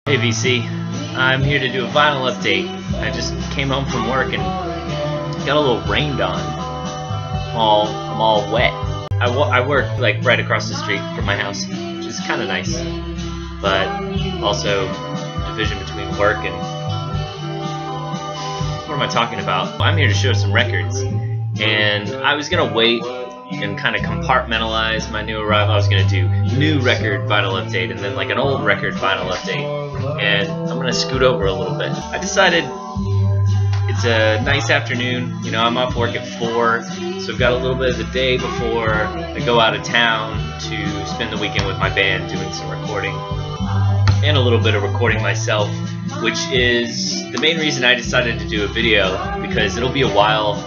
Hey VC, I'm here to do a vinyl update. I just came home from work and got a little rained on. I'm all wet. I work like right across the street from my house, which is kind of nice, but also division between work and what am I talking about? I'm here to show some records, and I was gonna wait and kind of compartmentalize my new arrival. I was going to do new record vinyl update and then like an old record vinyl update, and I'm going to scoot over a little bit. I decided it's a nice afternoon, you know, I'm off work at 4, so I've got a little bit of the day before I go out of town to spend the weekend with my band doing some recording and a little bit of recording myself, which is the main reason I decided to do a video, because it'll be a while.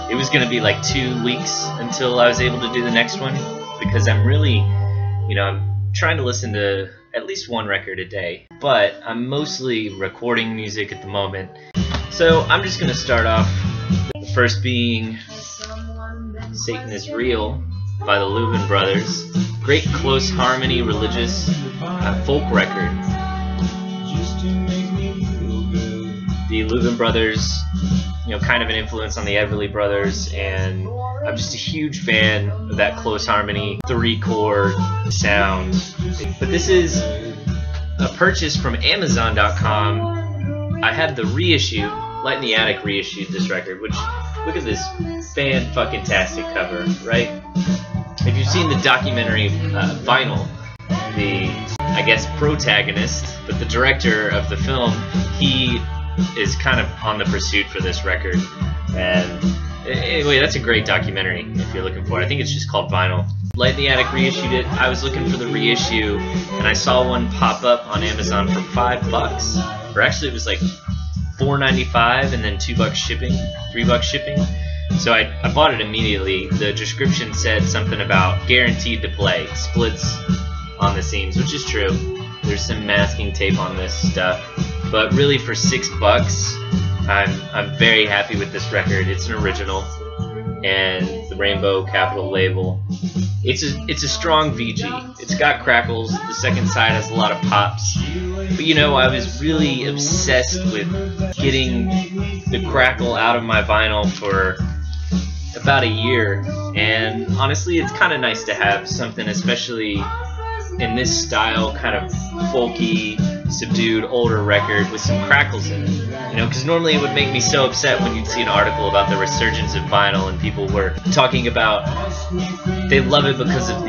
It was going to be like 2 weeks until I was able to do the next one, because I'm really, you know, I'm trying to listen to at least one record a day, but I'm mostly recording music at the moment. So I'm just going to start off, the first being Satan Is Real by the Louvin Brothers. Great close harmony, religious folk record. The Louvin Brothers, you know, kind of an influence on the Everly Brothers, and I'm just a huge fan of that close harmony, 3-chord sound. But this is a purchase from Amazon.com. I had the reissue, Light in the Attic reissued this record, which, look at this fan-fucking-tastic cover, right? If you've seen the documentary Vinyl, the, I guess, protagonist, but the director of the film, he is kind of on the pursuit for this record. And anyway, that's a great documentary if you're looking for it. I think it's just called Vinyl. Light in the Attic reissued it. I was looking for the reissue, and I saw one pop up on Amazon for $5, or actually it was like $4.95 and then $2 shipping, $3 shipping. So I bought it immediately. The description said something about guaranteed to play, splits on the seams, which is true. There's some masking tape on this stuff. But really, for $6, I'm very happy with this record. It's an original, and the Rainbow Capital label. It's a strong VG. It's got crackles. The second side has a lot of pops. But you know, I was really obsessed with getting the crackle out of my vinyl for about a year, and honestly, it's kind of nice to have something, especially in this style, kind of folky, subdued, older record with some crackles in it. You know, because normally it would make me so upset when you'd see an article about the resurgence of vinyl and people were talking about they love it because of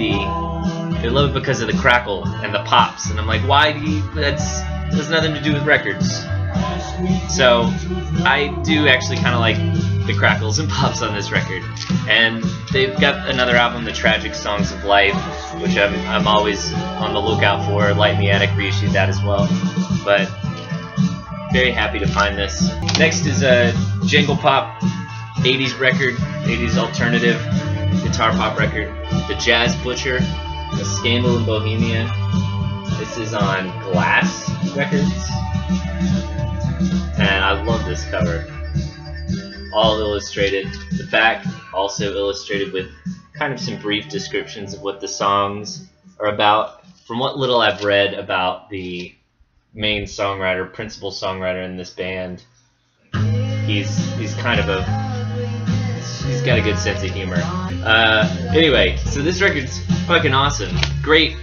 the crackle and the pops, and I'm like, why do you? That has nothing to do with records. So I do actually kind of like the crackles and pops on this record, and they've got another album, The Tragic Songs of Life, which I'm always on the lookout for. Light in the Attic reissued that as well, but very happy to find this. Next is a Jangle Pop 80s record, 80s alternative guitar pop record, The Jazz Butcher, A Scandal in Bohemia. This is on Glass Records, and I love this cover. All illustrated. The back also illustrated with kind of some brief descriptions of what the songs are about. From what little I've read about the main songwriter, principal songwriter in this band, he's kind of he's got a good sense of humor. Anyway, so this record's fucking awesome. Great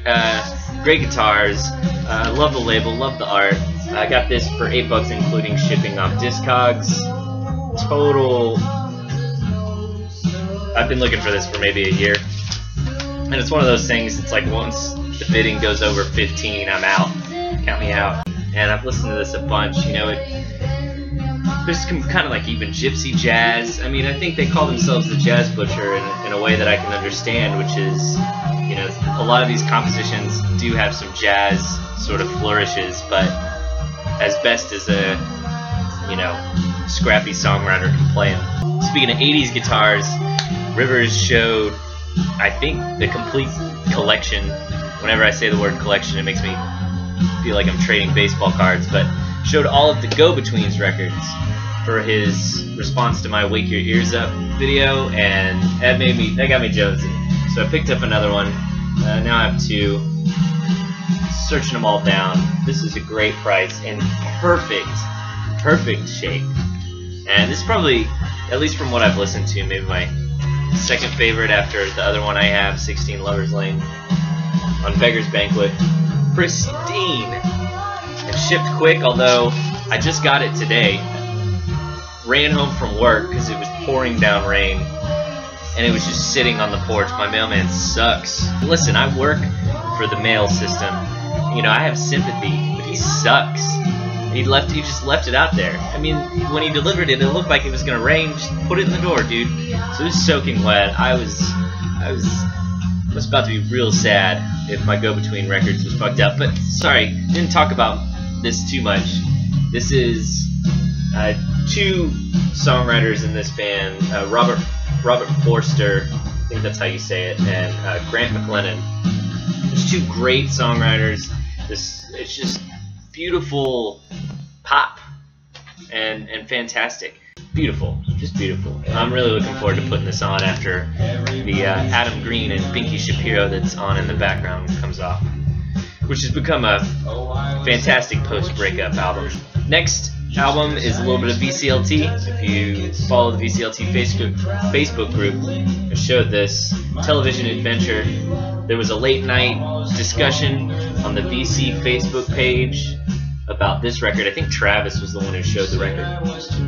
guitars. I love the label, love the art. I got this for $8 including shipping off Discogs. Total, I've been looking for this for maybe a year, and it's one of those things, it's like once the bidding goes over 15, I'm out, count me out. And I've listened to this a bunch, you know, there's kind of like even gypsy jazz. I mean, I think they call themselves the Jazz Butcher in a way that I can understand, which is, you know, a lot of these compositions do have some jazz sort of flourishes, but as best as a, you know, scrappy songwriter can play them. Speaking of 80s guitars, Rivers showed, I think, the complete collection. Whenever I say the word collection, it makes me feel like I'm trading baseball cards, but showed all of the Go-Betweens records for his response to my Wake Your Ears Up video, and that got me jonesy. So I picked up another one. Now I have 2. Searching them all down. This is a great price and perfect shape. And this is probably, at least from what I've listened to, maybe my second favorite after the other one I have, 16 Lovers Lane on Beggar's Banquet. Pristine and shipped quick, although I just got it today. Ran home from work because it was pouring down rain, and it was just sitting on the porch. My mailman sucks. Listen, I work for the mail system. You know, I have sympathy, but he sucks. He just left it out there. I mean, when he delivered it, it looked like it was gonna rain. Just put it in the door, dude. So it was soaking wet. I was about to be real sad if my go-between records was fucked up. But sorry, didn't talk about this too much. This is two songwriters in this band, Robert Forster, I think that's how you say it, and Grant McLennan. There's two great songwriters. It's just beautiful pop and fantastic. Beautiful, just beautiful. I'm really looking forward to putting this on after the Adam Green and Binky Shapiro that's on in the background comes off, which has become a fantastic post-breakup album. Next album is a little bit of BCLT. If you follow the BCLT Facebook group, I showed this television adventure. There was a late night discussion on the BC Facebook page about this record. I think Travis was the one who showed the record,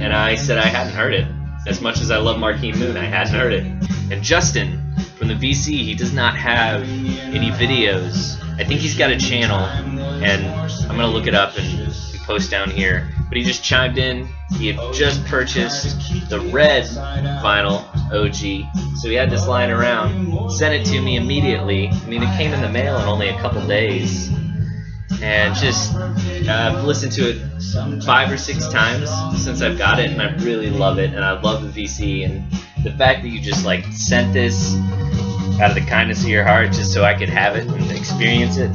and I said I hadn't heard it. As much as I love Marquee Moon, I hadn't heard it. And Justin from the VC, he does not have any videos. I think he's got a channel, and I'm gonna look it up and post down here. But he just chimed in. He had just purchased the red vinyl OG, so he had this lying around. Sent it to me immediately. I mean, it came in the mail in only a couple days, and just I've listened to it 5 or 6 times since I've got it, and I really love it. And I love the VC, and the fact that you just like sent this out of the kindness of your heart just so I could have it and experience it,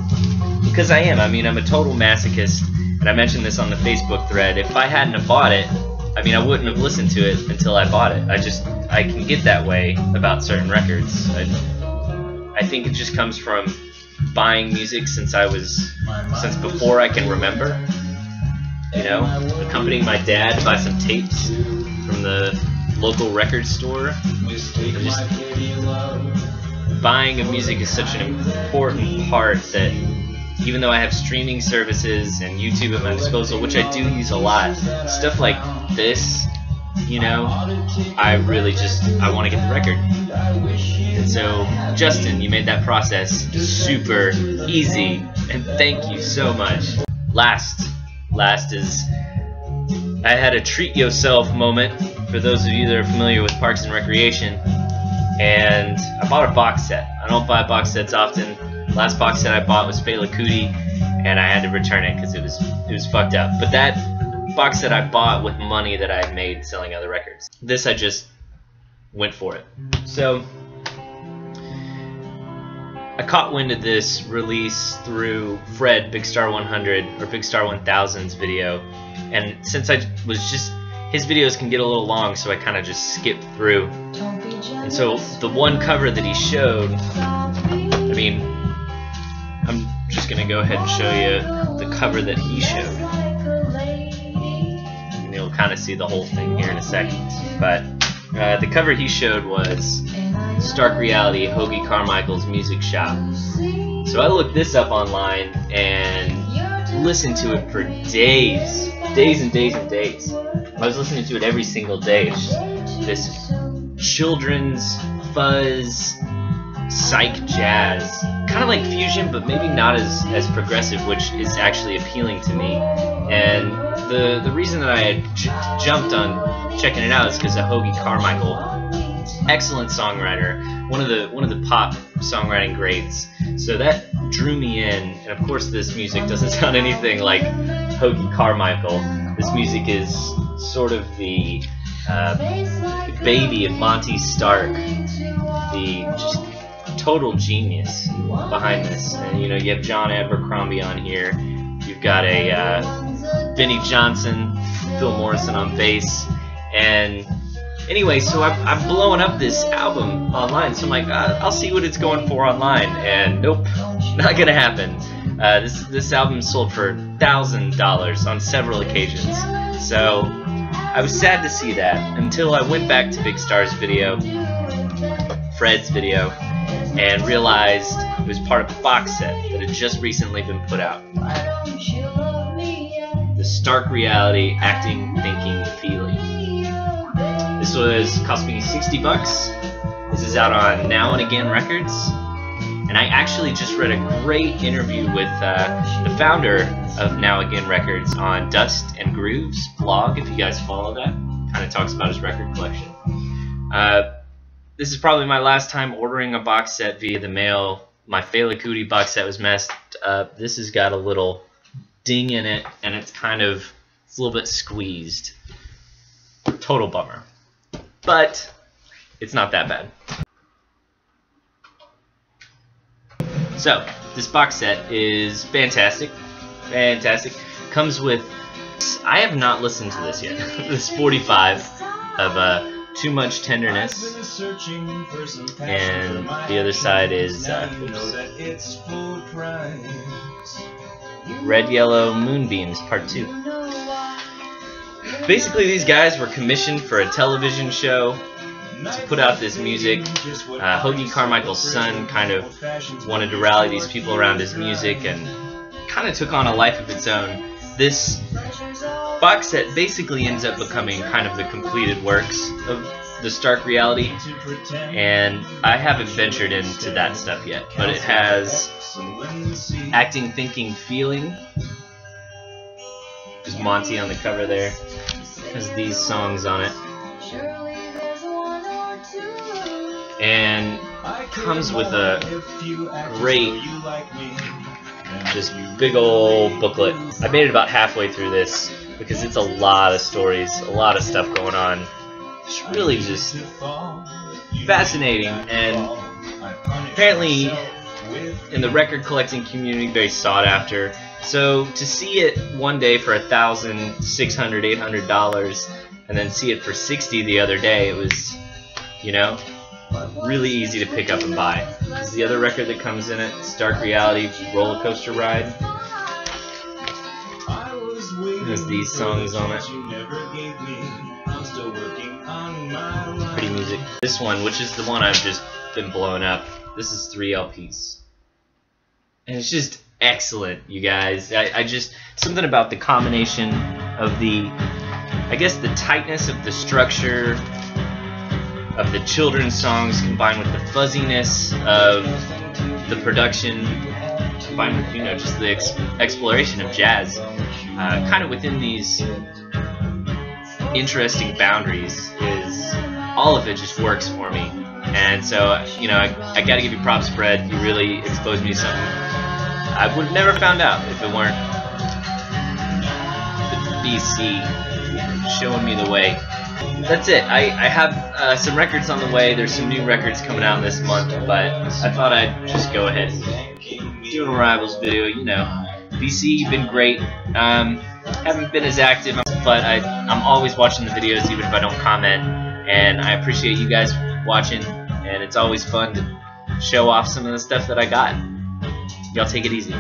because I am. I mean, I'm a total masochist. And I mentioned this on the Facebook thread. If I hadn't have bought it, I mean, I wouldn't have listened to it until I bought it. I can get that way about certain records. I think it just comes from buying music since before I can remember. You know, accompanying my dad to buy some tapes from the local record store. And just buying of music is such an important part that, even though I have streaming services and YouTube at my disposal, which I do use a lot, stuff like this, you know, I want to get the record. And so, Justin, you made that process super easy, and thank you so much. Last is, I had a treat yourself moment for those of you that are familiar with Parks and Recreation, and I bought a box set. I don't buy box sets often. Last box set I bought was Fela Kuti, and I had to return it because it was fucked up. But that box set I bought with money that I had made selling other records. This, I just went for it. So I caught wind of this release through Fred, Big Star 100 or Big Star 1000's video, and since his videos can get a little long, so I kind of just skipped through. And so the one cover that he showed, I mean, I'm just going to go ahead and show you the cover that he showed. And you'll kind of see the whole thing here in a second. But the cover he showed was Stark Reality, Hoagie Carmichael's Music Shop. So I looked this up online and listened to it for days and days and days. I was listening to it every single day. It's just this children's fuzz, psych jazz, kind of like fusion, but maybe not as progressive, which is actually appealing to me. And the reason that I had jumped on checking it out is because of Hoagie Carmichael, excellent songwriter, one of the pop songwriting greats. So that drew me in, and of course this music doesn't sound anything like Hoagie Carmichael. This music is sort of the baby of Monty Stark, the just total genius behind this. And you know, you have John Abercrombie on here, you've got a Vinnie Johnson, Phil Morrison on bass, and anyway, so I'm blowing up this album online, so I'm like, I'll see what it's going for online, and nope, not gonna happen. This album sold for $1,000 on several occasions. So I was sad to see that until I went back to Big Star's video, Fred's video, and realized it was part of a box set that had just recently been put out. The Stark Reality Acting, Thinking, Feeling. This cost me $60. This is out on Now and Again Records. And I actually just read a great interview with the founder of Now Again Records on Dust and Grooves blog, if you guys follow that. Kind of talks about his record collection. This is probably my last time ordering a box set via the mail. My Fela Kuti box set was messed up. This has got a little ding in it, and it's a little bit squeezed. Total bummer. But it's not that bad. So, this box set is fantastic. Fantastic. Comes with, I have not listened to this yet. This 45 of Too Much Tenderness. And the other side is Red Yellow Moonbeams Part 2. Basically, these guys were commissioned for a television show to put out this music. Hoagie Carmichael's son kind of wanted to rally these people around his music and kind of took on a life of its own. This box set basically ends up becoming kind of the completed works of the Stark Reality, and I haven't ventured into that stuff yet, but it has Acting, Thinking, Feeling. There's Monty on the cover there. It has these songs on it. And comes with a great, just big old booklet. I made it about halfway through this because it's a lot of stories, a lot of stuff going on. It's really just fascinating, and apparently in the record collecting community very sought after. So to see it one day for $1,600, $800, and then see it for $60 the other day, it was, you know, really easy to pick up and buy. This is the other record that comes in it, Stark Reality Roller Coaster Ride. There's these songs on it. Pretty music. This one, which is the one I've just been blowing up, this is 3 LPs. And it's just excellent, you guys. I just, something about the combination of the, I guess the tightness of the structure of the children's songs combined with the fuzziness of the production combined with, you know, just the exploration of jazz kind of within these interesting boundaries, is all of it just works for me. And so, you know, I gotta give you props, Fred. You really exposed me to something I would have never found out if it weren't the BC showing me the way. That's it. I have some records on the way. There's some new records coming out this month, but I thought I'd just go ahead and do a Rivals video. You know, BC, you've been great. Haven't been as active, but I'm always watching the videos even if I don't comment, and I appreciate you guys watching, and it's always fun to show off some of the stuff that I got. Y'all take it easy.